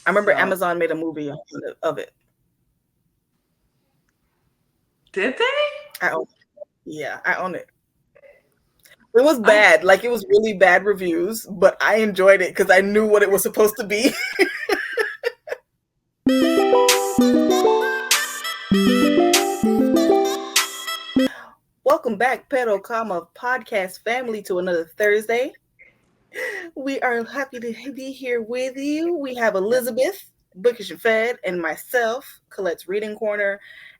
I remember So, Amazon made a movie of it. did they? I own, yeah, I own it. It was I bad. Like, it was really bad reviews, but I enjoyed it because I knew what it was supposed to be. Welcome back, Pero Comma podcast family, to another Thursday. We are happy to be here with you. We have Elizabeth, Bookish and Fed, and myself, Colette's Reading Corner.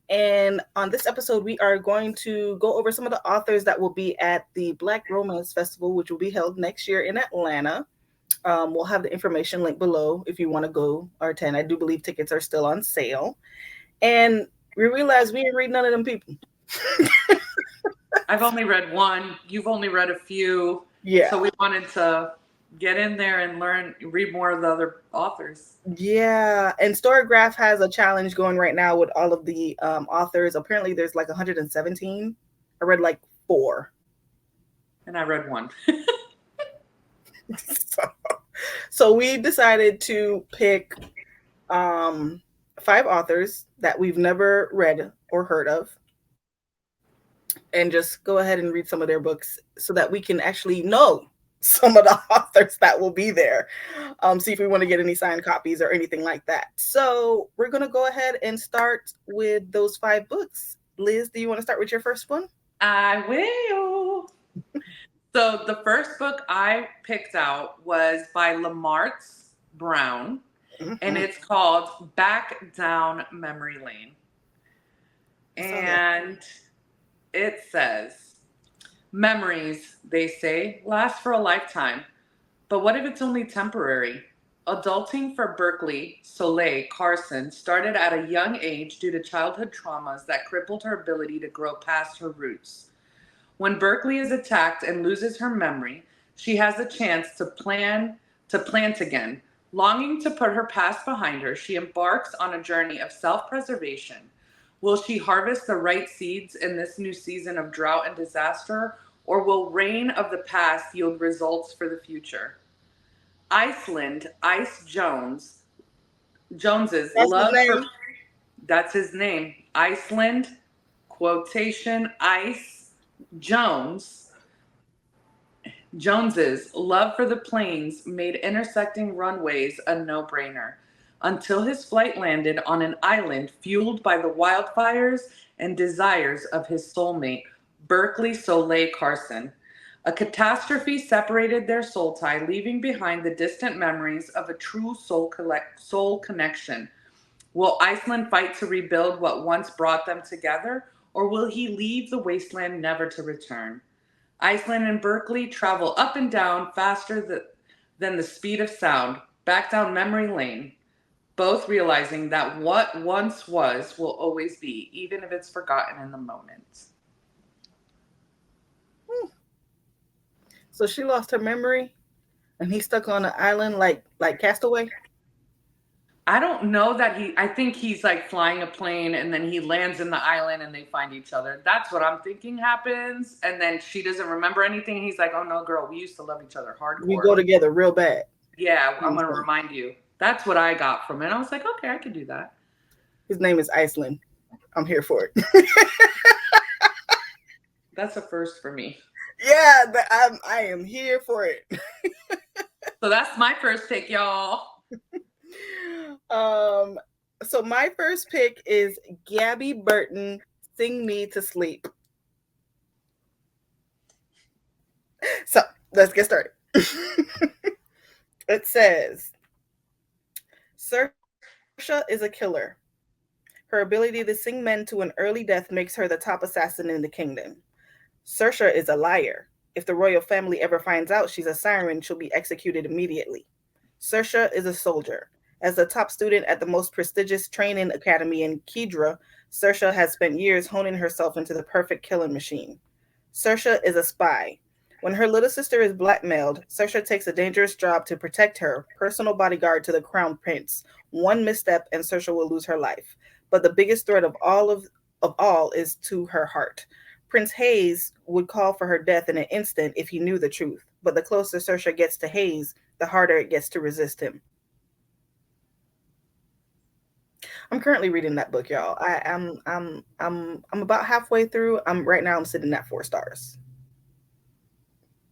And on this episode, we are going to go over some of the authors that will be at the Black Romance Festival, which will be held next year in Atlanta. We'll have the information linked below if you want to go or attend. I do believe tickets are still on sale. And we realized we didn't read none of them people. I've only read one. You've only read a few. Yeah. So we wanted to get in there and read more of the other authors. Yeah, and StoryGraph has a challenge going right now with all of the authors. Apparently, there's like 117. I read like four. And I read one. so, so we decided to pick um, five authors that we've never read or heard of, and just go ahead and read some of their books so that we can actually know some of the authors that will be there. See if we want to get any signed copies or anything like that. So we're going to go ahead and start with those five books. Liz, do you want to start with your first one? I will. So the first book I picked out was by Lamartz Brown, and Mm-hmm. it's called Back Down Memory Lane. I saw that. And it says, memories, they say, last for a lifetime. But what if it's only temporary? Adulting for Berkeley Soleil Carson started at a young age due to childhood traumas that crippled her ability to grow past her roots. When Berkeley is attacked and loses her memory, she has a chance to plant again. Longing to put her past behind her, she embarks on a journey of self-preservation. Will she harvest the right seeds in this new season of drought and disaster, or will rain of the past yield results for the future? Iceland, Ice Jones's That's his love for name. that's his name. Iceland, quotation Ice Jones. Jones's love for the plains made intersecting runways a no-brainer until his flight landed on an island fueled by the wildfires and desires of his soulmate, Berkeley Soleil Carson. A catastrophe separated their soul tie, leaving behind the distant memories of a true soul connection. Will Iceland fight to rebuild what once brought them together, or will he leave the wasteland never to return? Iceland and Berkeley travel up and down than the speed of sound, back down memory lane, both realizing that what once was will always be, even if it's forgotten in the moment. So she lost her memory, and he's stuck on an island like Castaway. I don't know that I think he's like flying a plane and then he lands in the island and they find each other. That's what I'm thinking happens. And then she doesn't remember anything. He's like, oh no, girl, we used to love each other We hardcore. go together real bad. Yeah, I'm going to Okay. remind you. That's what I got from it. I was like, okay, I could do that. His name is Iceland. I'm here for it. That's a first for me. Yeah, I am here for it. So that's my first pick, y'all. Um, so my first pick is Gabby Burton, Sing Me to Sleep. So let's get started. It says Saoirse is a killer. Her ability to sing men to an early death makes her the top assassin in the kingdom. Saoirse is a liar. If the royal family ever finds out she's a siren, she'll be executed immediately. Saoirse is a soldier. As a top student at the most prestigious training academy in Kedra, Saoirse has spent years honing herself into the perfect killing machine. Saoirse is a spy. When her little sister is blackmailed, Saoirse takes a dangerous job to protect her, personal bodyguard to the crown prince. One misstep and Saoirse will lose her life. But the biggest threat of all is to her heart. Prince Hayes would call for her death in an instant if he knew the truth. But the closer Saoirse gets to Hayes, the harder it gets to resist him. I'm currently reading that book, y'all. I'm about halfway through. I'm sitting at 4 stars.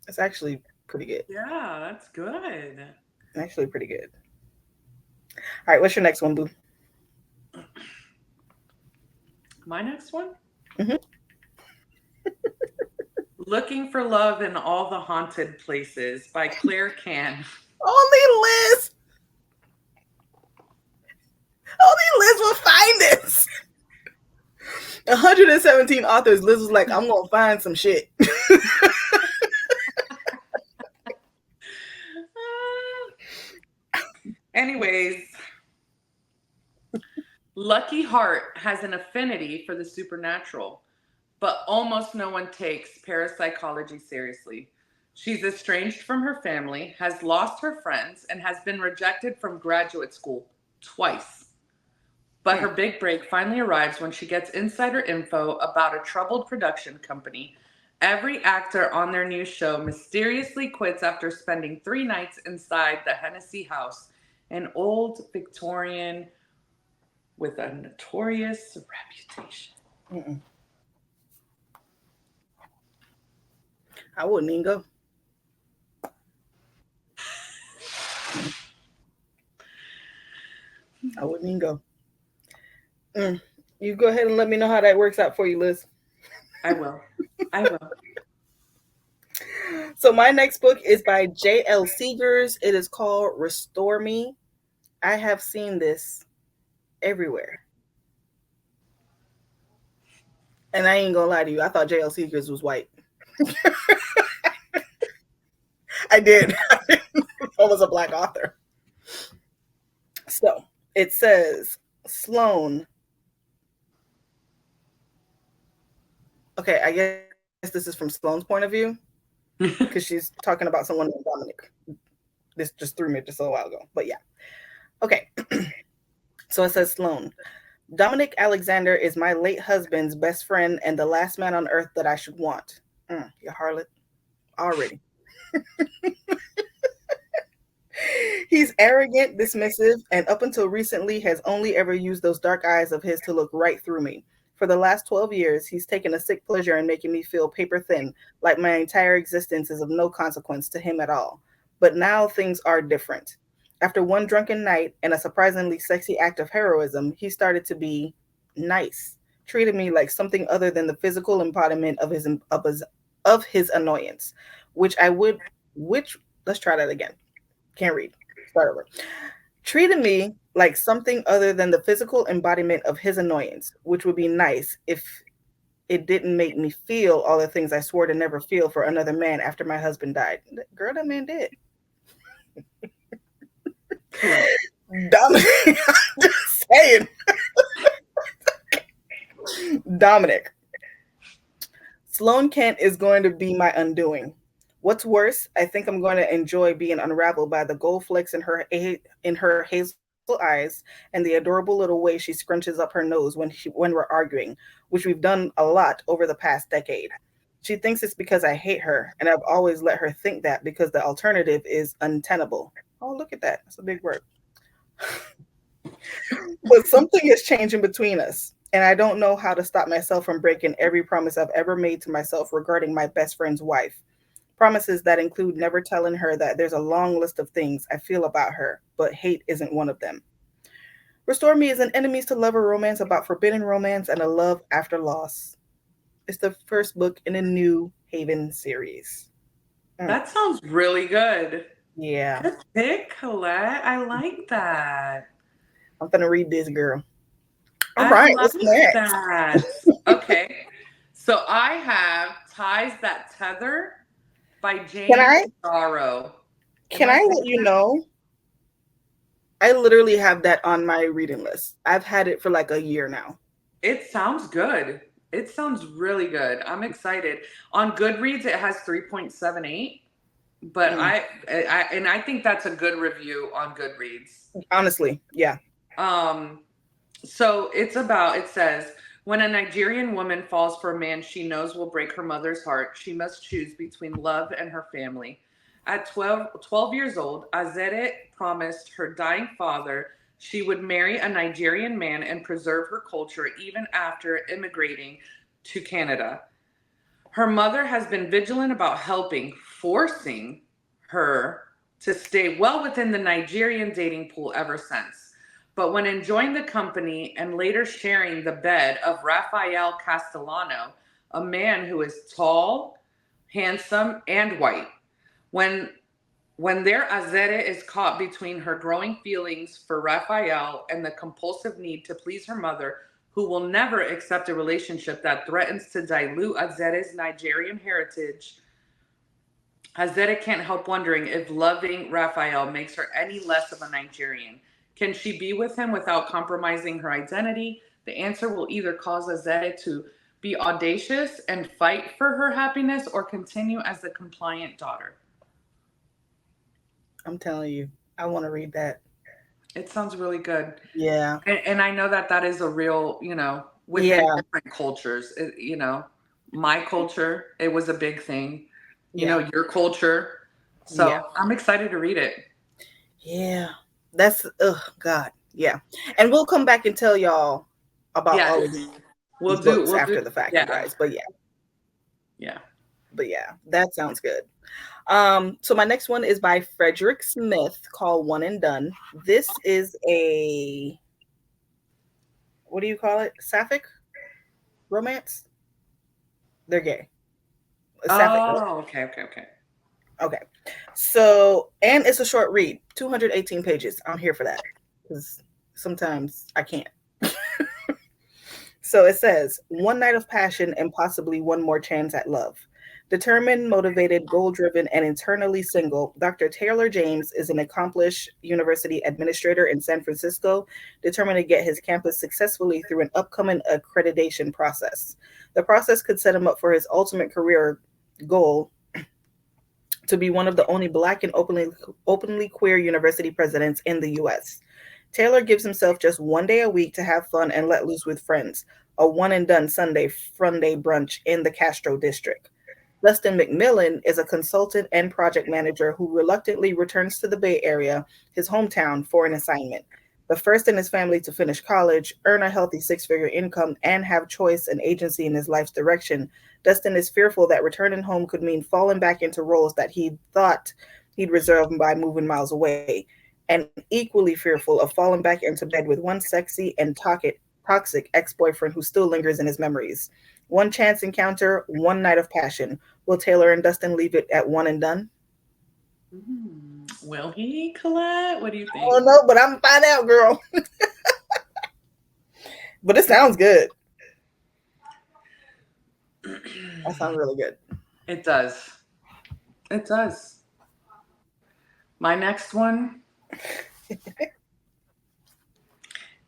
It's actually pretty good. Yeah, that's good. Actually pretty good. All right, what's your next one, Boo? My next one? Hmm. Looking for Love in All the Haunted Places by Claire Can. Only Liz. Only Liz will find this. 117 authors. Liz was like, I'm gonna find some shit. Anyways, Lucky Heart has an affinity for the supernatural, but almost no one takes parapsychology seriously. She's estranged from her family, has lost her friends, and has been rejected from graduate school twice. But her big break finally arrives when she gets insider info about a troubled production company. Every actor on their new show mysteriously quits after spending 3 nights inside the Hennessy house, an old Victorian with a notorious reputation. Mm-mm. I wouldn't even go. I wouldn't even go. Mm. You go ahead and let me know how that works out for you, Liz. I will. I will. So my next book is by J.L. Seegers. It is called Restore Me. I have seen this everywhere. And I ain't gonna lie to you, I thought J.L. Seegers was white. I did. I was a black author. So it says Sloane. Okay, I guess this is from Sloane's point of view because she's talking about someone named Dominic. This just threw me just a while ago. But yeah. Okay. So it says Sloane. Dominic Alexander is my late husband's best friend and the last man on earth that I should want. You harlot. Already. He's arrogant, dismissive, and up until recently has only ever used those dark eyes of his to look right through me. For the last 12 years, he's taken a sick pleasure in making me feel paper thin, like my entire existence is of no consequence to him at all. But now things are different. After one drunken night and a surprisingly sexy act of heroism, he started to be nice, treated me like something other than the physical embodiment of his annoyance, which I would which let's try that again. Can't read. Start over. Treated me like something other than the physical embodiment of his annoyance, which would be nice if it didn't make me feel all the things I swore to never feel for another man after my husband died. Girl, that man did. Dominic, I'm just saying. Dominic. Sloan Kent is going to be my undoing. What's worse, I think I'm going to enjoy being unraveled by the gold flecks in her hazel eyes and the adorable little way she scrunches up her nose when we're arguing, which we've done a lot over the past decade. She thinks it's because I hate her, and I've always let her think that because the alternative is untenable. Oh, look at that. That's a big word. But something is changing between us, and I don't know how to stop myself from breaking every promise I've ever made to myself regarding my best friend's wife. Promises that include never telling her that there's a long list of things I feel about her, but hate isn't one of them. Restore Me is an enemies to lover romance about forbidden romance and a love after loss. It's the first book in a new Haven series. Mm, That sounds really good. yeah, Good pick, Colette. I like that. I'm gonna read this, girl. All I right, like what's next? that. Okay. So I have Ties That Tether by Can Jane I Darrow. Am can I I saying let you that? know? I literally have that on my reading list. I've had it for like a year now. It sounds good. It sounds really good. I'm excited. On Goodreads, it has 3.78, but Mm, I think that's a good review on Goodreads. honestly, yeah. Um, So it says, when a Nigerian woman falls for a man she knows will break her mother's heart, she must choose between love and her family. At 12 years old, Azere promised her dying father She would marry a Nigerian man and preserve her culture even after immigrating to Canada. Her mother has been vigilant about forcing her to stay well within the Nigerian dating pool ever since. But when enjoying the company and later sharing the bed of Rafael Castellano, a man who is tall, handsome, and white, when their Azere is caught between her growing feelings for Raphael and the compulsive need to please her mother, who will never accept a relationship that threatens to dilute Azere's Nigerian heritage, Azere can't help wondering if loving Raphael makes her any less of a Nigerian. Can she be with him without compromising her identity? The answer will either cause Azere to be audacious and fight for her happiness or continue as the compliant daughter. I'm telling you, I want to read that. It sounds really good. Yeah. And I know that is a real, within Yeah. different cultures, my culture, it was a big thing, Yeah. your culture. Yeah. So I'm excited to read it. Yeah. That's, oh, God. Yeah. And we'll come back and tell y'all about all of these books after the fact, you guys. But yeah. Yeah. But yeah, that sounds good. So my next one is by Frederick Smith called One and Done. This is a, what do you call it? Sapphic romance? They're gay. Okay. Okay. So, and it's a short read, 218 pages. I'm here for that because sometimes I can't. So it says, one night of passion and possibly one more chance at love. Determined, motivated, goal-driven, and internally single, Dr. Taylor James is an accomplished university administrator in San Francisco, determined to get his campus successfully through an upcoming accreditation process. The process could set him up for his ultimate career goal to be one of the only Black and openly queer university presidents in the U.S. Taylor gives himself just one day a week to have fun and let loose with friends, a one-and-done Sunday fun-day brunch in the Castro district. Dustin McMillan is a consultant and project manager who reluctantly returns to the Bay Area, his hometown, for an assignment. The first in his family to finish college, earn a healthy six-figure income, and have choice and agency in his life's direction, Dustin is fearful that returning home could mean falling back into roles that he thought he'd reserved by moving miles away, and equally fearful of falling back into bed with one sexy and toxic ex-boyfriend who still lingers in his memories. One chance encounter, one night of passion. Will Taylor and Dustin leave it at one and done? Will he, Colette? What do you think? I don't know, but I'm gonna find out, girl. But it sounds good. That sounds really good. It does. It does. My next one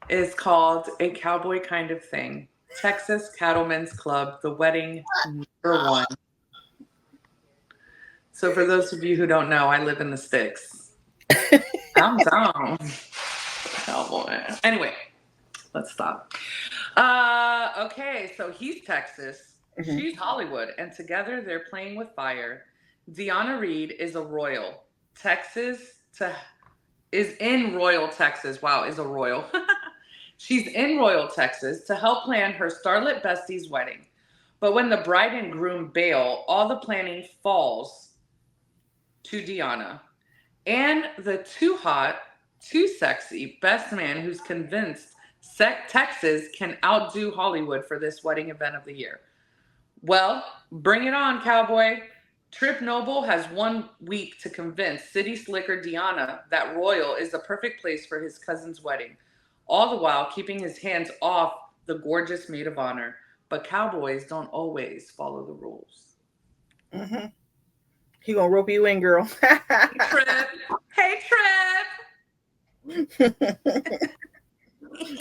is called A Cowboy Kind of Thing. Texas Cattlemen's Club, The Wedding #1. So for those of you who don't know, I live in the sticks. I'm down. Cowboy. Anyway, let's stop. Okay, so he's Texas. Mm-hmm. She's Hollywood, and together they're playing with fire. Deanna Reed is a royal. Is in Royal, Texas. Wow, is a royal. She's in Royal, Texas to help plan her starlet bestie's wedding. But when the bride and groom bail, all the planning falls to Deanna and the too hot, too sexy best man who's convinced Texas can outdo Hollywood for this wedding event of the year. Well, bring it on, cowboy. Trip Noble has 1 week to convince city slicker Deanna that Royal is the perfect place for his cousin's wedding, all the while keeping his hands off the gorgeous maid of honor. But cowboys don't always follow the rules. Mm-hmm. He gonna rope you in, girl. Trip. Hey, Trip.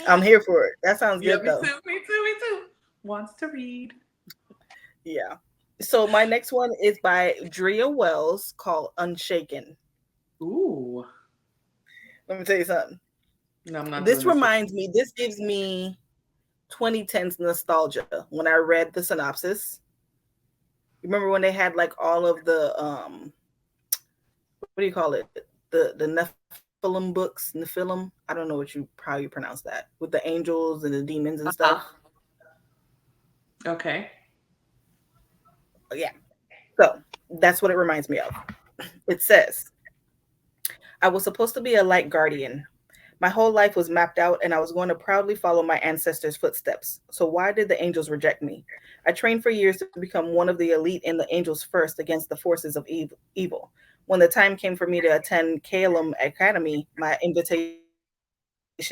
I'm here for it. That sounds good, though. Me too. Wants to read. Yeah. So my next one is by Drea Wells called Unshaken. Ooh. Let me tell you something. No, I'm not. This gives me 2010s nostalgia when I read the synopsis. Remember when they had like all of the what do you call it? The Nephilim books, Nephilim. I don't know how you pronounce that, with the angels and the demons and Uh-huh. stuff. Okay. Yeah. So that's what it reminds me of. It says, I was supposed to be a light guardian. My whole life was mapped out, and I was going to proudly follow my ancestors' footsteps. So, why did the angels reject me? I trained for years to become one of the elite and the angels first against the forces of evil. When the time came for me to attend Calum Academy, my invitation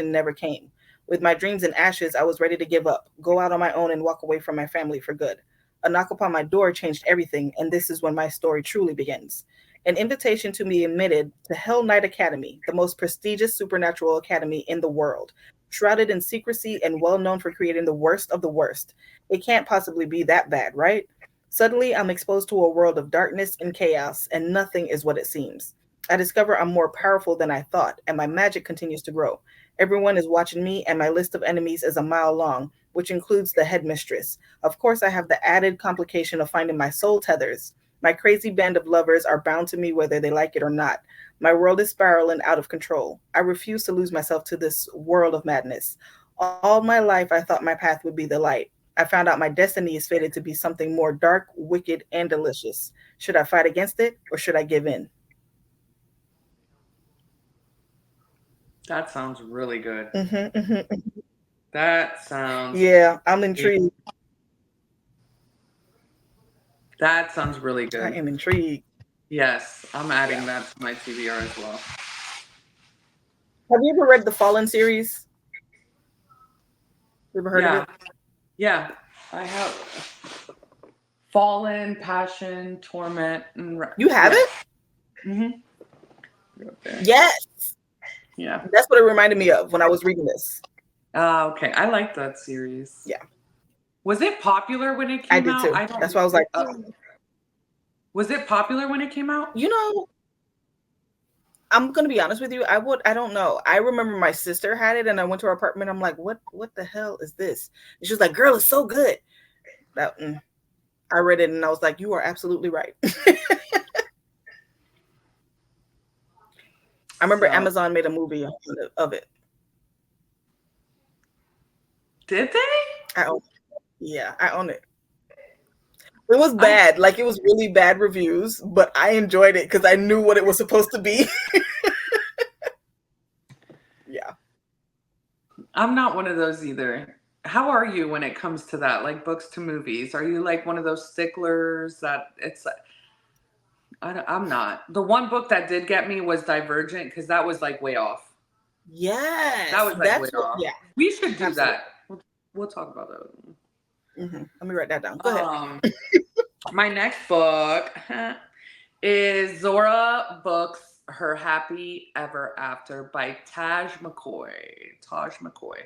never came. With my dreams in ashes, I was ready to give up, go out on my own, and walk away from my family for good. A knock upon my door changed everything, and this is when my story truly begins. An invitation to be admitted to Hell Knight Academy, the most prestigious supernatural academy in the world, shrouded in secrecy and well known for creating the worst of the worst. It can't possibly be that bad, right? Suddenly, I'm exposed to a world of darkness and chaos, and nothing is what it seems. I discover I'm more powerful than I thought, and my magic continues to grow. Everyone is watching me, and my list of enemies is a mile long, which includes the headmistress. Of course, I have the added complication of finding my soul tethers. My crazy band of lovers are bound to me whether they like it or not. My world is spiraling out of control. I refuse to lose myself to this world of madness. All my life, I thought my path would be the light. I found out my destiny is fated to be something more dark, wicked, and delicious. Should I fight against it or should I give in? That sounds really good. Mm-hmm. That sounds Yeah, I'm intrigued. that sounds really I good. am intrigued. Yes, I'm adding Yeah. that to my TBR as well. Have you ever read the Fallen series? You ever heard of Yeah. it? Yeah. I have Fallen, Passion, Torment, and You have yeah. it? Mm-hmm. Yes. Yeah. That's what it reminded me of when I was reading this. Okay. I like that series. Yeah, Was it popular when it I came did out? too. I don't. That's why I was like, Was it popular when it came out? you know, I'm gonna be honest with you. I don't know. I remember my sister had it, and I went to her apartment. I'm like, what the hell is this? And she was like, girl, it's so good. That I read it, and I was like, you are absolutely right. I remember So, Amazon made a movie of it. did they? I own, yeah, I own it. It was I bad, like it was really bad reviews, but I enjoyed it because I knew what it was supposed to be. Yeah. I'm not one of those either. How are you when it comes to that, like books to movies? Are you like one of those sticklers that it's like, I'm not. The one book that did get me was Divergent because that was like way off. That Yes, was like way that's what. off. Yeah, We should do absolutely. that. We'll talk about that. Let me write that down. Go ahead. My next book is Zora Books Her Happy Ever After by Taj McCoy. Taj McCoy.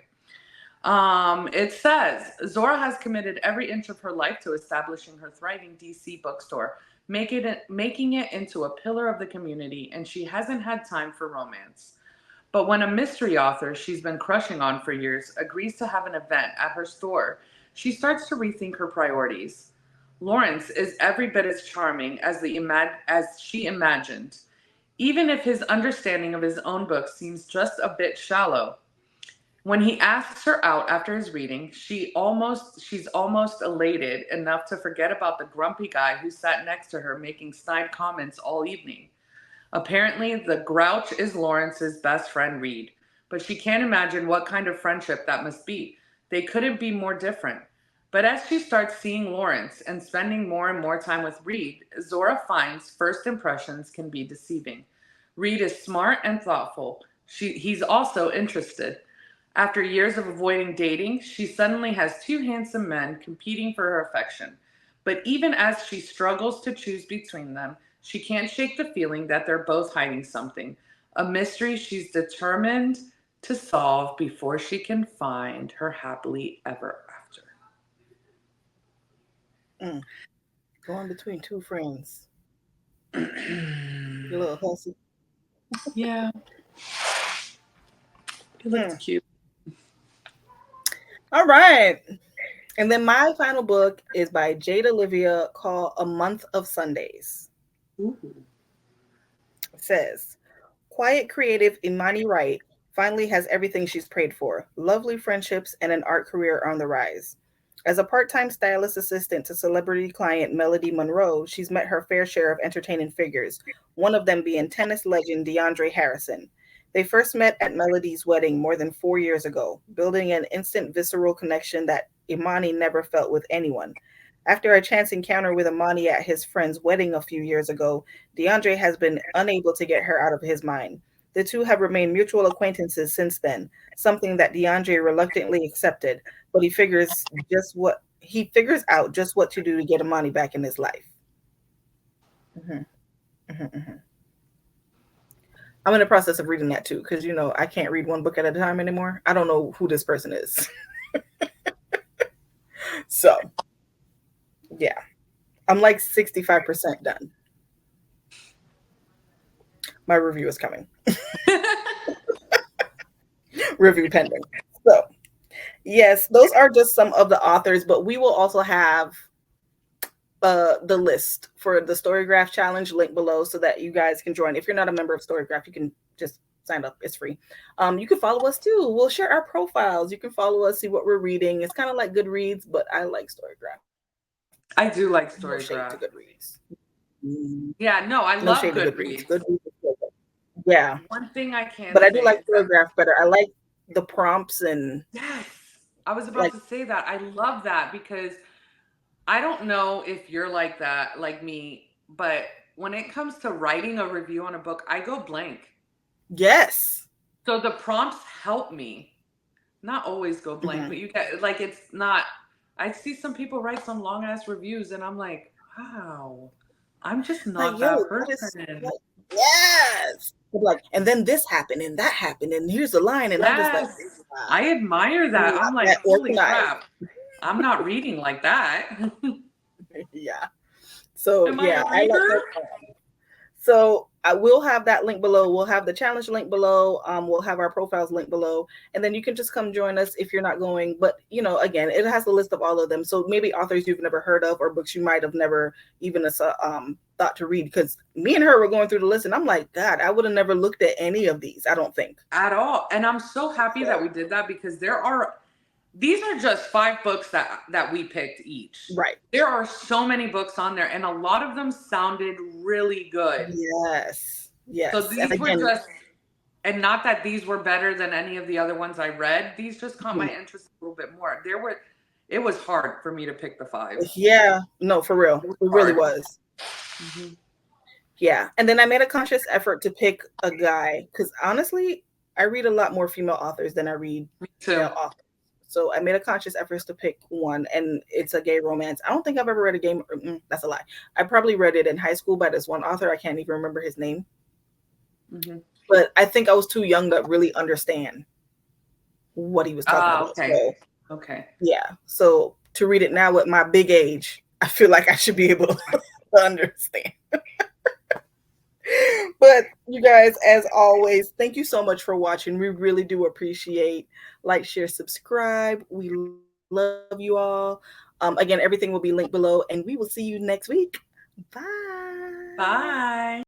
It says Zora has committed every inch of her life to establishing her thriving DC bookstore, making it into a pillar of the community, and she hasn't had time for romance. But when a mystery author she's been crushing on for years agrees to have an event at her store, she starts to rethink her priorities. Lawrence is every bit as charming as she imagined, even if his understanding of his own book seems just a bit shallow. When he asks her out after his reading, she's almost elated enough to forget about the grumpy guy who sat next to her making snide comments all evening. Apparently, the grouch is Lawrence's best friend Reed, but she can't imagine what kind of friendship that must be. They couldn't be more different. But as she starts seeing Lawrence and spending more and more time with Reed, Zora finds first impressions can be deceiving. Reed is smart and thoughtful. He's also interested. After years of avoiding dating, she suddenly has two handsome men competing for her affection. But even as she struggles to choose between them, she can't shake the feeling that they're both hiding something, a mystery she's determined to solve before she can find her happily ever after. Mm. Going between two friends. You little hussy. Yeah, it looks Mm. cute. All right. And then my final book is by Jade Olivia called A Month of Sundays. Ooh. It says, Quiet, creative Imani Wright finally has everything she's prayed for: lovely friendships and an art career on the rise. As a part time stylist assistant to celebrity client Melody Monroe, she's met her fair share of entertaining figures, one of them being tennis legend DeAndre Harrison. They first met at Melody's wedding more than 4 years ago, building an instant visceral connection that Imani never felt with anyone. After a chance encounter with Imani at his friend's wedding a few years ago, DeAndre has been unable to get her out of his mind. The two have remained mutual acquaintances since then, something that DeAndre reluctantly accepted, but he figures out just what to do to get Imani back in his life. Mhm, mhm, mhm. I'm in the process of reading that too, because I can't read one book at a time anymore. I don't know who this person is. So yeah, I'm like 65% done. My review is coming. Review pending. So yes, those are just some of the authors, but we will also have the list for the StoryGraph challenge link below so that you guys can join. If you're not a member of StoryGraph, you can just sign up. It's free. You can follow us too. We'll share our profiles. You can follow us, see what we're reading. It's kind of like Goodreads, but I like StoryGraph. I do like No shade to StoryGraph. Goodreads. Yeah, no, I No love shade to Goodreads. Goodreads. Goodreads is good. Yeah, One thing I can but I do say like is that, StoryGraph better. I like the prompts and yes, I was about like to say that. I love that because I don't know if you're like that, like me, but when it comes to writing a review on a book, I go blank. yes. So the prompts help me. Not always go blank, Hmm. but you get like it's not. I see some people write some long ass reviews, and I'm like, wow, I'm just Like, not yo, that that is person. like, yes. Like, and then this happened and that happened and here's the line, and I'm just like, Yes, wow, I admire I'm that. not I'm like, that holy organized. crap, I'm not reading like that. Yeah. So Am I yeah, a I like reader? those. So I will have that link below. We'll have the challenge link below. We'll have our profiles link below, and then you can just come join us if you're not going. But again, it has a list of all of them. So maybe authors you've never heard of or books you might have never even thought to read. Because me and her were going through the list, and I'm like, God, I would have never looked at any of these. I don't think. At all. And I'm so happy that So we did that because these are just 5 books that we picked each. right. There are so many books on there, and a lot of them sounded really good. Yes. So Yes. And these were again, just, and not that these were better than any of the other ones I read. These just caught my mhm. interest a little bit more. It was hard for me to pick the 5. Yeah, no, for real, It was it really hard. was. Mhm. Yeah, and then I made a conscious effort to pick a guy because honestly, I read a lot more female authors than I read Me too. male authors. So I made a conscious effort to pick one, and it's a gay romance. I don't think I've ever read a gay. That's a lie. I probably read it in high school by this one author. I can't even remember his name, Hmm. but I think I was too young to really understand what he was talking Ah, about. okay. So Okay. yeah, so to read it now with my big age, I feel like I should be able to understand. But you guys, as always, thank you so much for watching. We really do appreciate. Like, share, subscribe. We love you all. Again, everything will be linked below, and we will see you next week. Bye. Bye.